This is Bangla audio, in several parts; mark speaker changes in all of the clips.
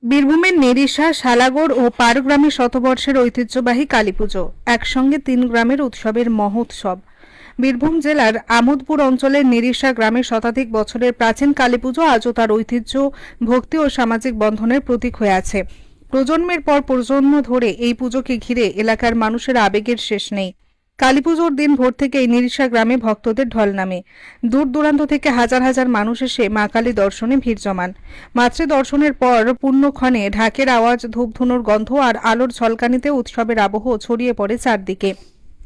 Speaker 1: বীরভূমের নেরিশা, শালাগড় ও পারগ্রামে শতবর্ষের ঐতিহ্যবাহী কালীপুজো একসঙ্গে 3 গ্রামের উৎসবের মহোৎসব। বীরভূম জেলার আমোদপুর অঞ্চলের নেরিশা গ্রামে শতাধিক বছরের প্রাচীন কালীপুজো আজও তার ঐতিহ্য, ভক্তি ও সামাজিক বন্ধনের প্রতীক হয়ে আছে। প্রজন্মের পর প্রজন্ম ধরে এই পুজোকে ঘিরে এলাকার মানুষের আবেগের শেষ নেই। কালীপুজোর দিন ভোর থেকেই নিরিশা গ্রামে ভক্তদের ঢল নামে। দূর দূরান্ত থেকে হাজার হাজার মানুষ এসে মা কালী দর্শনে ভিড় জমান। মাতৃ দর্শনের পর পুণ্যক্ষণে ঢাকের আওয়াজ, ধূপধুনোর গন্ধ আর আলোর ঝলকানিতে উৎসবের আবহ ছড়িয়ে পড়ে চারদিকে।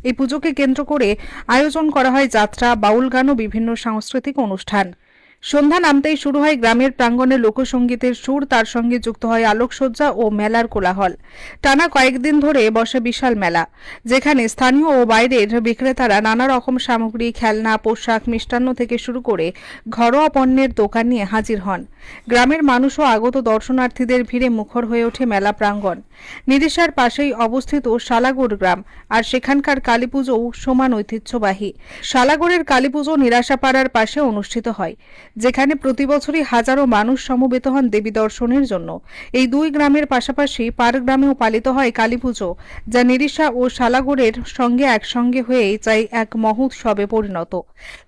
Speaker 1: এই পুজোকে কেন্দ্র করে আয়োজন করা হয় যাত্রা, বাউল গান ও বিভিন্ন সাংস্কৃতিক অনুষ্ঠান। সন্ধ্যা নামতেই শুরু হয় গ্রামের প্রাঙ্গণে লোকসঙ্গীতের সুর, তার সঙ্গে যুক্ত হয় আলোকসজ্জা ও মেলার কোলাহল। টানা কয়েকদিন ধরে বসে বিশাল মেলা, যেখানে স্থানীয় ও বাইরের বিক্রেতারা নানা রকম সামগ্রী, খেলনা, পোশাক, মিষ্টান্ন থেকে শুরু করে ঘরোয়া পণ্যের দোকান নিয়ে হাজির হন। গ্রামের মানুষও আগত দর্শনার্থীদের ভিড়ে মুখর হয়ে ওঠে মেলা প্রাঙ্গণ। নিরিশার পাশেই অবস্থিত শালাগড় গ্রাম, আর সেখানকার কালীপুজোও সমান ঐতিহ্যবাহী। শালাগড়ের কালীপুজো নিরাশাপাড়ার পাশে অনুষ্ঠিত হয়, যেখানে প্রতি বছরই হাজারো মানুষ সমবেত হন দেবী দর্শনের জন্য। এই দুই গ্রামের পাশাপাশি পারগ্রামেও পালিত হয় কালীপুজো, যা নিরিশা ও শালাগড়ের সঙ্গে একসঙ্গে হয়ে যায় এক মহোৎসবে পরিণত।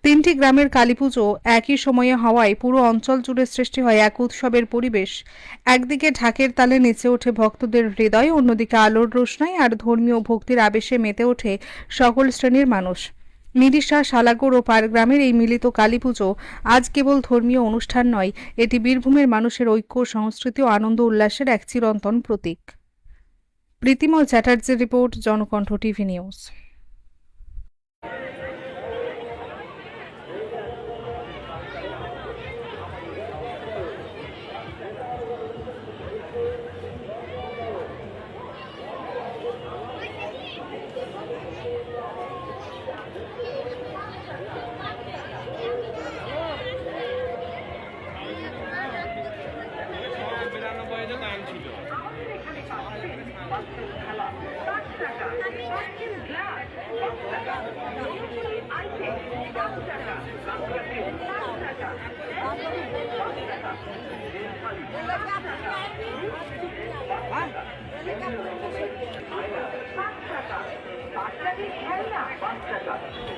Speaker 1: 3টি গ্রামের কালীপুজো একই সময়ে হওয়ায় পুরো অঞ্চল জুড়ে সৃষ্টি হয় এক উৎসবের পরিবেশ। একদিকে ঢাকের তালে নেচে ওঠে ভক্তদের হৃদয়, অন্যদিকে আলোর রোশনাই আর ধর্মীয় ভক্তির আবেশে মেতে ওঠে সকল শ্রেণীর মানুষ। নিরিশা, শালাগড় ও পারগ্রামের এই মিলিত কালীপুজো আজ কেবল ধর্মীয় অনুষ্ঠান নয়, এটি বীরভূমের মানুষের ঐক্য, সংস্কৃতি ও আনন্দ উল্লাসের এক চিরন্তন প্রতীক। প্রীতিময় চ্যাটার্জির রিপোর্ট, জনকণ্ঠ টিভি নিউজ।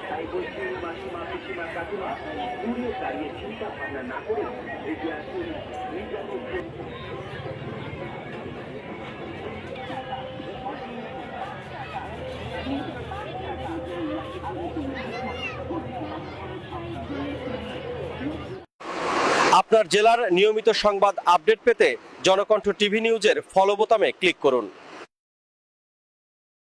Speaker 2: তাই বলছি মাসিমা, পিসিমা, কাকিমা দূরে দাঁড়িয়ে চিন্তা ভাবনা না করে এগিয়ে আসুন।
Speaker 3: আপনার জেলার নিয়মিত সংবাদ আপডেট পেতে জনকণ্ঠ টিভি নিউজের ফলো বোতামে ক্লিক করুন।